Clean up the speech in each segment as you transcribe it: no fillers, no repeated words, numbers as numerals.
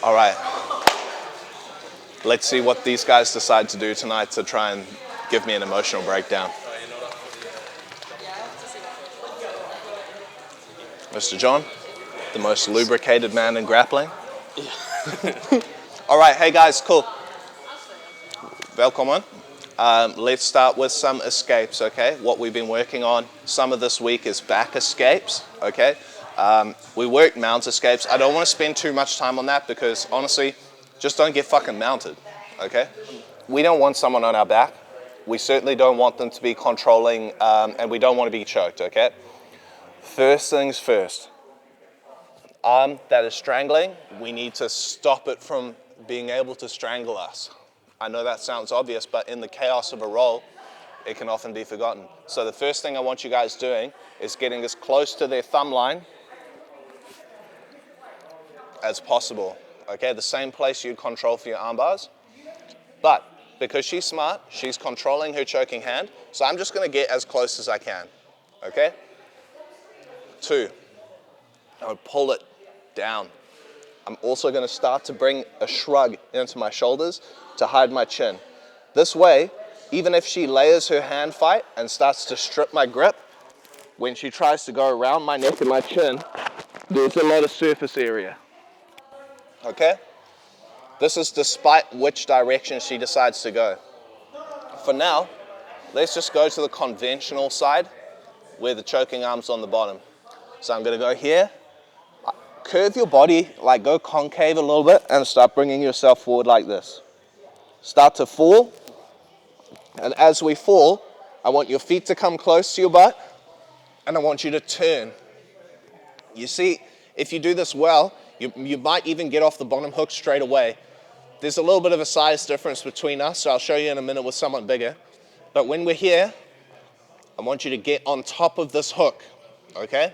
All right. Let's see what these guys decide to do tonight to try and give me an emotional breakdown. Mr. John, the most lubricated man in grappling. Yeah. All right, hey guys, cool. Welcome on. Let's start with some escapes, okay? What we've been working on some of this week is back escapes, okay? We worked mount escapes. I don't want to spend too much time on that because honestly, just don't get fucking mounted, okay? We don't want someone on our back. We certainly don't want them to be controlling, and we don't want to be choked, okay? First things first, arm that is strangling, we need to stop it from being able to strangle us. I know that sounds obvious, but in the chaos of a roll, it can often be forgotten. So the first thing I want you guys doing is getting as close to their thumb line as possible. Okay, the same place you'd control for your arm bars. But because she's smart, she's controlling her choking hand, so I'm just gonna get as close as I can, okay? 2, I would pull it down. I'm also gonna start to bring a shrug into my shoulders to hide my chin. This way, even if she layers her hand fight and starts to strip my grip, when she tries to go around my neck and my chin, there's a lot of surface area. Okay? This is despite which direction she decides to go. For now, let's just go to the conventional side where the choking arm's on the bottom. So I'm gonna go here, curve your body, like go concave a little bit and start bringing yourself forward like this. Start to fall, and as we fall, I want your feet to come close to your butt, and I want you to turn. You see, if you do this well, you might even get off the bottom hook straight away. There's a little bit of a size difference between us, so I'll show you in a minute with someone bigger. But when we're here, I want you to get on top of this hook, okay?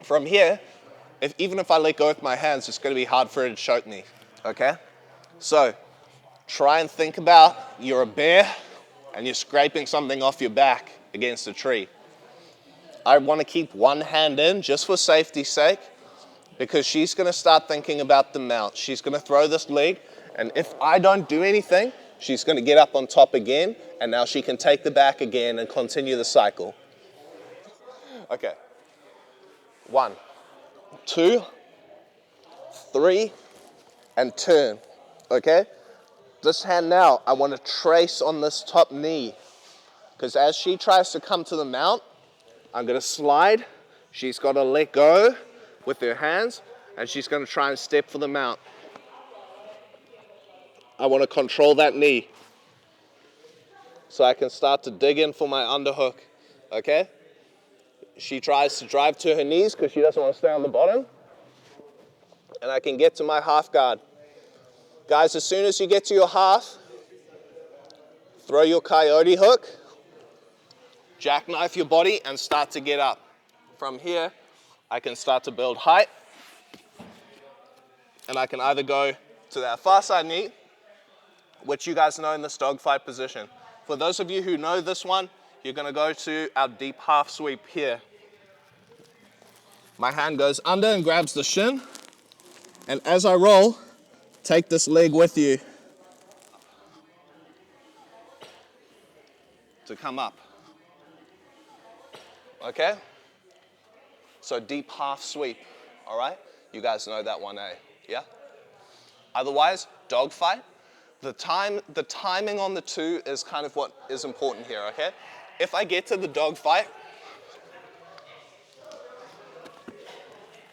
From here, even if I let go with my hands, it's gonna be hard for her to choke me, okay? So, try and think about you're a bear and you're scraping something off your back against a tree. I want to keep one hand in just for safety's sake because she's going to start thinking about the mount. She's going to throw this leg, and if I don't do anything, she's going to get up on top again, and now she can take the back again and continue the cycle. Okay. 1, 2, 3, and turn, okay? This hand now, I want to trace on this top knee because as she tries to come to the mount, I'm going to slide. She's got to let go with her hands and she's going to try and step for the mount. I want to control that knee so I can start to dig in for my underhook, okay? She tries to drive to her knees because she doesn't want to stay on the bottom, and I can get to my half guard. Guys, as soon as you get to your half, throw your coyote hook, jackknife your body, and start to get up. From here, I can start to build height, and I can either go to that far side knee, which you guys know in this dogfight position. For those of you who know this one, you're gonna go to our deep half sweep here. My hand goes under and grabs the shin, and as I roll, take this leg with you to come up. Okay? So deep half sweep, all right? You guys know that one, eh? Yeah? Otherwise, dogfight. The timing on the 2 is kind of what is important here, okay? If I get to the dogfight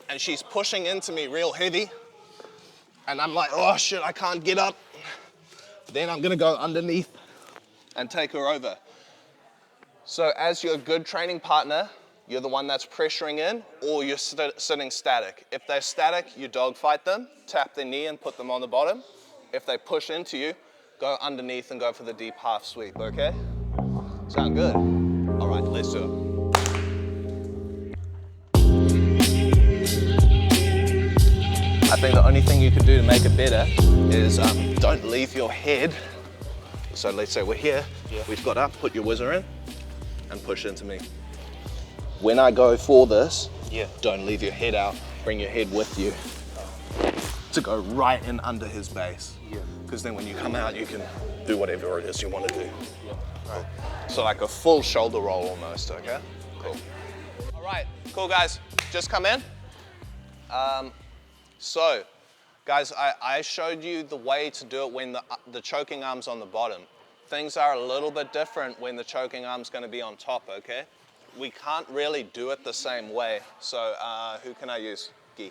and she's pushing into me real heavy, and I'm like, oh shit, I can't get up, then I'm gonna go underneath and take her over. So as your good training partner, you're the one that's pressuring in, or you're sitting static. If they're static, you dogfight them, tap their knee and put them on the bottom. If they push into you, go underneath and go for the deep half sweep, okay? Sound good? All right, let's do it. I think the only thing you can do to make it better is don't leave your head. So let's say we're here, we've got up, put your whizzer in, and push into me. When I go for this, don't leave your head out, bring your head with you. to go right in under his base. Because then when you come out, you can do whatever it is you want to do. Right. So like a full shoulder roll almost, okay? Cool. All right, cool guys, just come in. So, guys, I showed you the way to do it when the choking arm's on the bottom. Things are a little bit different when the choking arm's gonna be on top, okay? We can't really do it the same way. So, who can I use? Guy.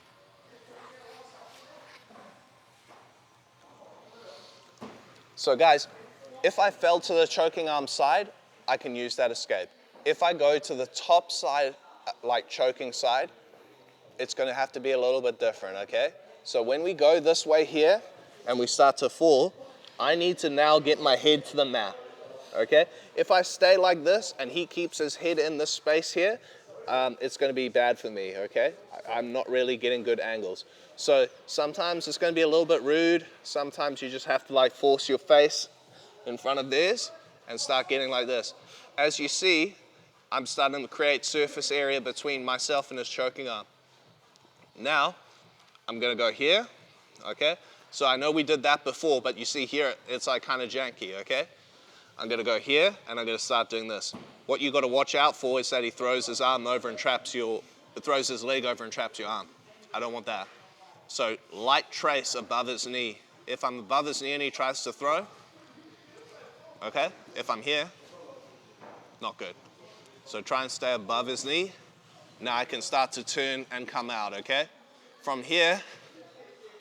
So guys, if I fell to the choking arm side, I can use that escape. If I go to the top side, like choking side, it's gonna have to be a little bit different, okay? So when we go this way here and we start to fall, I need to now get my head to the mat, okay? If I stay like this and he keeps his head in this space here, it's gonna be bad for me, okay? I'm not really getting good angles. So sometimes it's gonna be a little bit rude. Sometimes you just have to like force your face in front of theirs and start getting like this. As you see, I'm starting to create surface area between myself and his choking arm. Now, I'm gonna go here, okay? So I know we did that before, but you see here, it's like kind of janky, okay? I'm gonna go here and I'm gonna start doing this. What you gotta watch out for is that he throws his arm over and throws his leg over and traps your arm. I don't want that. So light trace above his knee. If I'm above his knee and he tries to throw, okay? If I'm here, not good. So try and stay above his knee. Now I can start to turn and come out, okay? From here,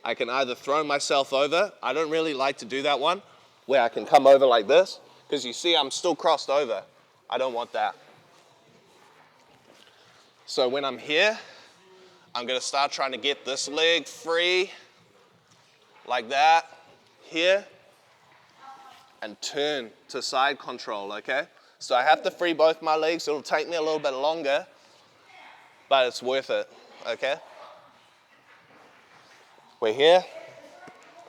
I can either throw myself over. I don't really like to do that one, where I can come over like this, because you see I'm still crossed over. I don't want that. So when I'm here, I'm gonna start trying to get this leg free, like that, here, and turn to side control, okay? So I have to free both my legs. It'll take me a little bit longer, but it's worth it, okay? We're here.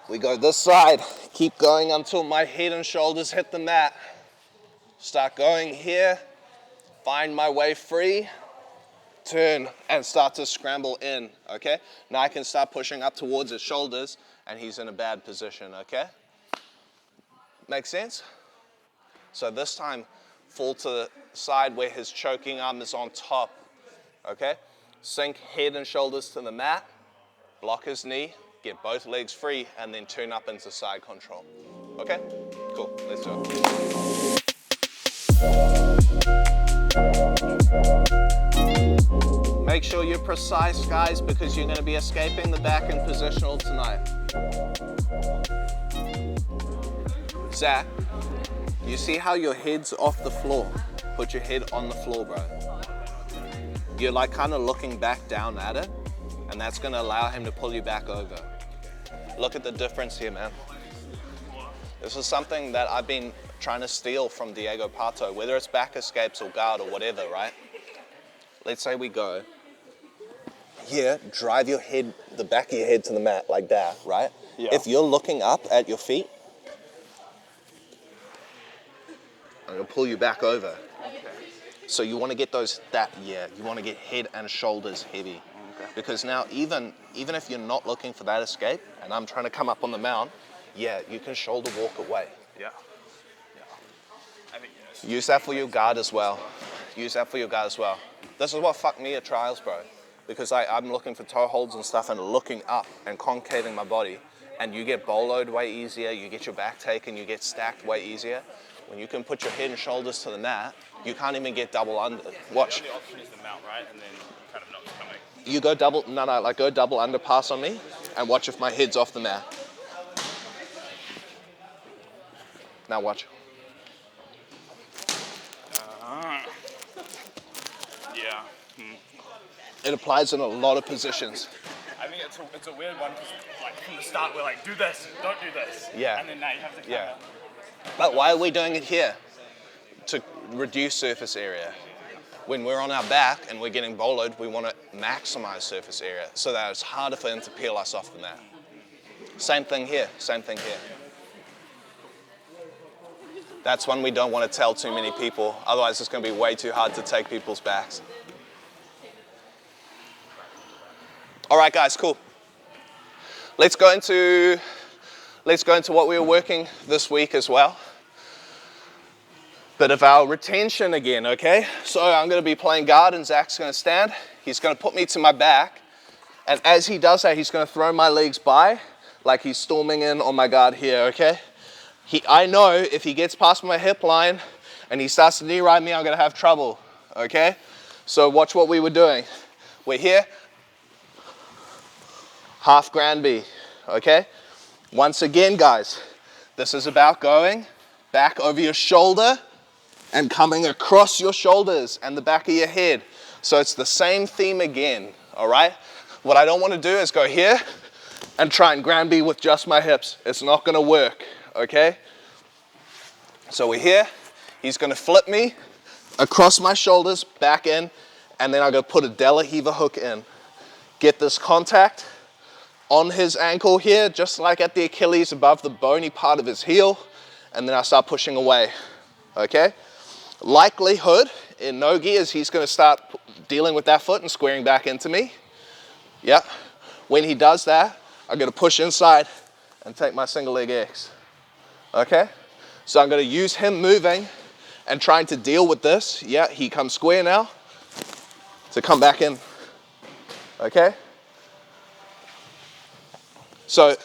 We go this side. Keep going until my head and shoulders hit the mat. Start going here. Find my way free. Turn and start to scramble in, okay? Now I can start pushing up towards his shoulders and he's in a bad position, okay? Make sense? So this time, fall to the side where his choking arm is on top, okay? Sink head and shoulders to the mat, block his knee, get both legs free, and then turn up into side control. Okay? Cool, let's do it. Make sure you're precise, guys, because you're gonna be escaping the back and positional tonight. Zach, you see how your head's off the floor? Put your head on the floor, bro. You're like kind of looking back down at it, and that's gonna allow him to pull you back over. Look at the difference here, man. This is something that I've been trying to steal from Diego Pato, whether it's back escapes or guard or whatever, right? Let's say we go here, drive your head, the back of your head to the mat like that, right? Yeah. If you're looking up at your feet, I'm gonna pull you back over. Okay. So you wanna get you wanna get head and shoulders heavy. Okay. Because now even if you're not looking for that escape, and I'm trying to come up on the mount, yeah, you can shoulder walk away. Yeah. I think, use that for your guard as well. Use that for your guard as well. This is what fucked me at trials, bro. Because I'm looking for toe holds and stuff and looking up and concaving my body. And you get boloed way easier, you get your back taken, you get stacked way easier. When you can put your head and shoulders to the mat, you can't even get double under. Watch. The option is the mount, right? And then kind of not coming. You go go double underpass on me and watch if my head's off the mat. Now watch. Yeah. It applies in a lot of positions. I think it's a weird one because like from the start we're like, do this, don't do this. Yeah. And then now you have to kind of... But why are we doing it here? To reduce surface area. When we're on our back and we're getting boloed, we want to maximize surface area so that it's harder for him to peel us off the mat. Same thing here, same thing here. That's one we don't want to tell too many people, otherwise it's going to be way too hard to take people's backs. All right, guys, cool. let's go into what we were working this week as well. Bit of our retention again, okay? So I'm going to be playing guard and Zach's going to stand. He's going to put me to my back. And as he does that, he's going to throw my legs by like he's storming in on my guard here, okay? I know if he gets past my hip line and he starts to knee ride me, I'm going to have trouble, okay? So watch what we were doing. We're here. Half Granby, okay? Once again, guys, this is about going back over your shoulder and coming across your shoulders and the back of your head. So it's the same theme again, all right? What I don't want to do is go here and try and Granby with just my hips. It's not going to work, okay? So we're here. He's going to flip me across my shoulders, back in, and then I'm going to put a De La Riva hook in. Get this contact on his ankle here, just like at the Achilles, above the bony part of his heel, and then I start pushing away, okay? Likelihood in no-gi is he's going to start dealing with that foot and squaring back into me. Yeah. When he does that, I'm going to push inside and take my single leg X. Okay? So I'm going to use him moving and trying to deal with this. Yeah, he comes square now to come back in. Okay? So,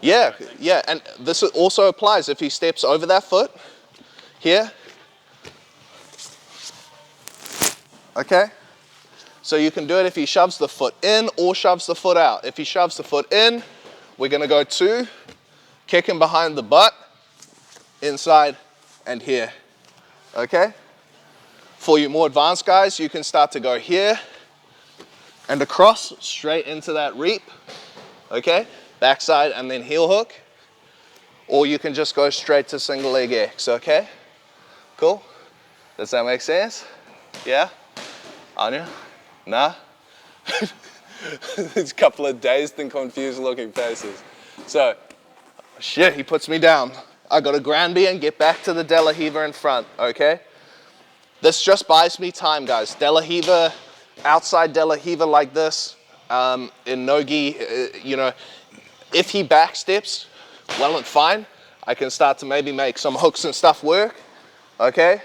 yeah, and this also applies if he steps over that foot here. Okay? So you can do it if he shoves the foot in or shoves the foot out. If he shoves the foot in, we're going to go to kick him behind the butt, inside and here. Okay? For you more advanced guys, you can start to go here and across straight into that reap. Okay? Backside and then heel hook. Or you can just go straight to single leg X. Okay? Cool? Does that make sense? Yeah? Anya? Nah? It's a couple of dazed and confused looking faces. So, shit, he puts me down. I got to Granby and get back to the De La Riva in front, okay? This just buys me time, guys. De La Riva, outside De La Riva like this, in no-gi, you know, if he backsteps, well and fine. I can start to maybe make some hooks and stuff work, okay?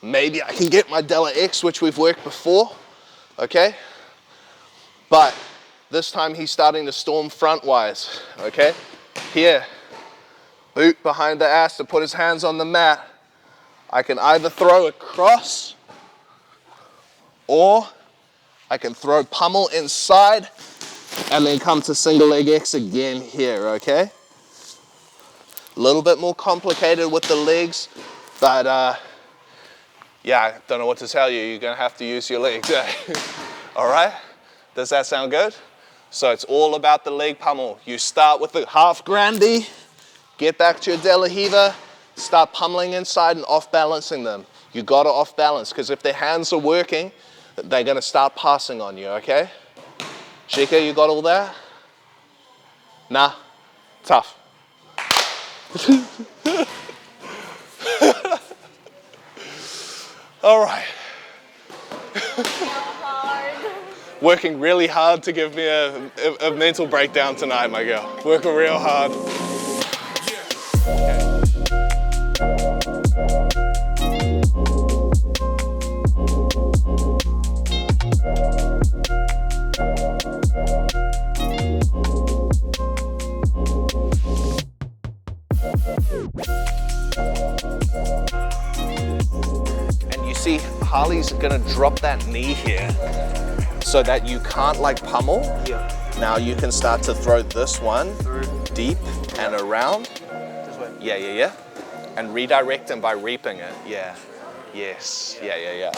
Maybe I can get my De La X, which we've worked before, okay? But this time he's starting to storm front-wise, okay? Here, boot behind the ass to put his hands on the mat. I can either throw across or I can throw pummel inside and then come to single leg X again here, okay? A little bit more complicated with the legs, but yeah, I don't know what to tell you. You're going to have to use your legs. All right? Does that sound good? So it's all about the leg pummel. You start with the half Granby, get back to your De La Riva, start pummeling inside and off-balancing them. You got to off-balance, because if their hands are working, they're going to start passing on you, okay? Shika, you got all that? Nah? Tough. All right. Working really hard to give me a mental breakdown tonight, my girl. Working real hard. And you see, Harley's gonna drop that knee here so that you can't like pummel. Yeah. Now you can start to throw this one deep and around. This way. Yeah. And redirect them by reaping it. Yeah. Yes. Yeah.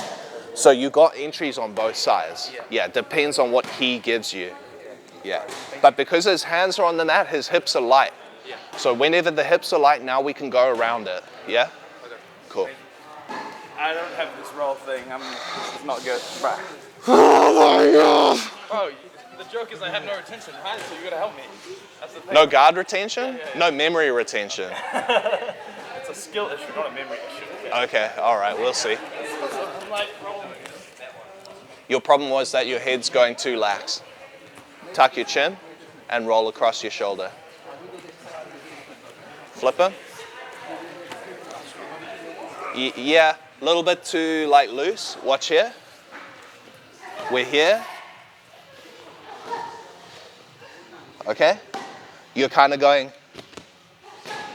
So you got entries on both sides. Yeah, depends on what he gives you. Yeah. But because his hands are on the mat, his hips are light. Yeah. So whenever the hips are light, now we can go around it. Yeah? Okay. Cool. I don't have this roll thing. I'm not good. Right. Oh my God. Bro, the joke is I have no retention, right? So you gotta help me. That's the thing. No guard retention? Yeah. No memory retention. It's a skill issue, not a memory issue. Okay, all right, we'll see. I'm like rolling. Your problem was that your head's going too lax. Tuck your chin. and roll across your shoulder. Flipper. Yeah, a little bit too like loose. Watch here. We're here. Okay? You're kind of going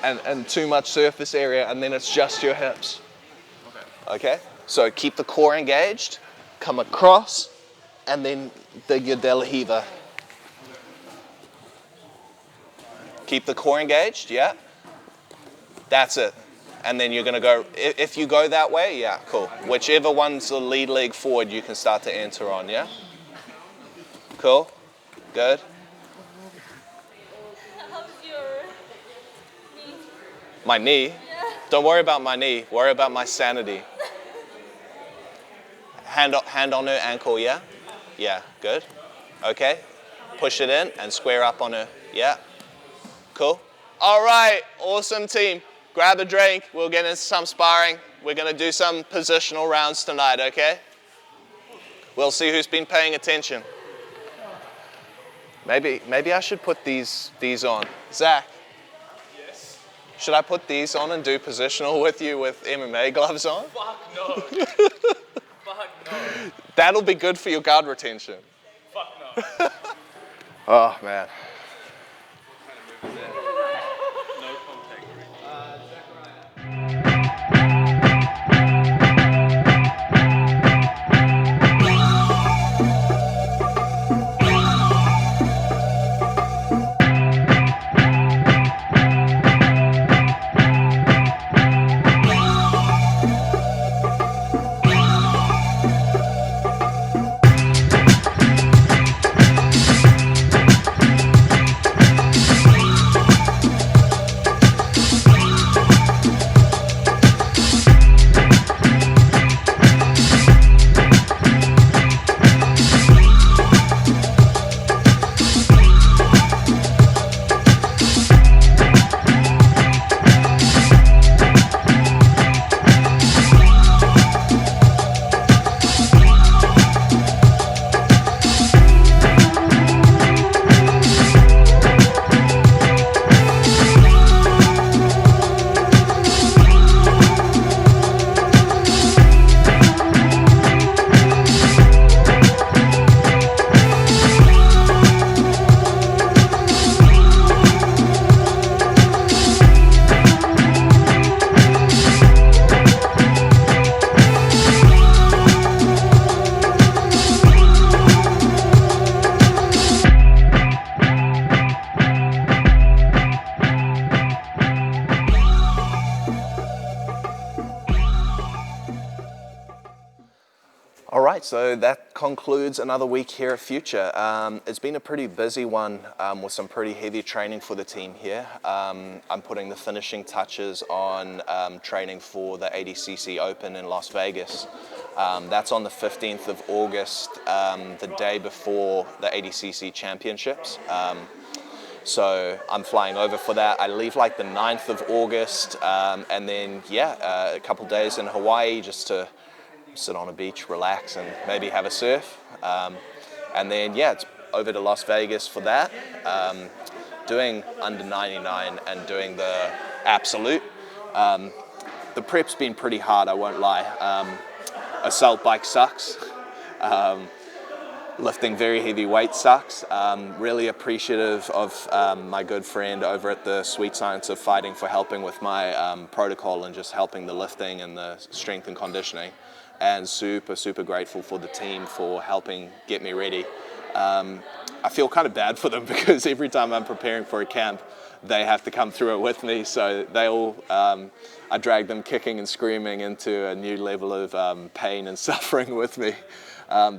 and too much surface area, and then it's just your hips. Okay? So keep the core engaged, come across, and then dig your De La Riva. Keep the core engaged, yeah. That's it. And then you're gonna go, if you go that way, yeah, cool. Whichever one's the lead leg forward, you can start to enter on, yeah? Cool, good. How's your knee? My knee? Yeah. Don't worry about my knee, worry about my sanity. Hand on her ankle, yeah? Yeah, good. Okay, push it in and square up on her, yeah? Cool. All right, awesome team. Grab a drink, we'll get into some sparring. We're gonna do some positional rounds tonight, okay? We'll see who's been paying attention. Maybe I should put these on. Zach. Yes. Should I put these on and do positional with you with MMA gloves on? Fuck no. Fuck no. That'll be good for your guard retention. Fuck no. Oh man. No contact. All right, so that concludes another week here at Future. It's been a pretty busy one with some pretty heavy training for the team here. I'm putting the finishing touches on training for the ADCC Open in Las Vegas. That's on the 15th of August, the day before the ADCC Championships. So I'm flying over for that. I leave like the 9th of August, and then a couple days in Hawaii just to sit on a beach, relax, and maybe have a surf. And then, it's over to Las Vegas for that, doing under 99 and doing the absolute. The prep's been pretty hard, I won't lie. Assault bike sucks. Lifting very heavy weight sucks. Really appreciative of my good friend over at the Sweet Science of Fighting for helping with my protocol and just helping the lifting and the strength and conditioning. And super, super grateful for the team for helping get me ready. I feel kind of bad for them because every time I'm preparing for a camp, they have to come through it with me. So they all, I drag them kicking and screaming into a new level of pain and suffering with me.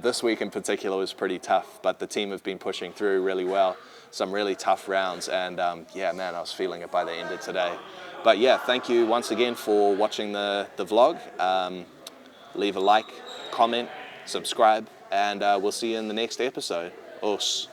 This week in particular was pretty tough, but the team have been pushing through really well. Some really tough rounds, and I was feeling it by the end of today. But thank you once again for watching the vlog. Leave a like, comment, subscribe, and we'll see you in the next episode. Os.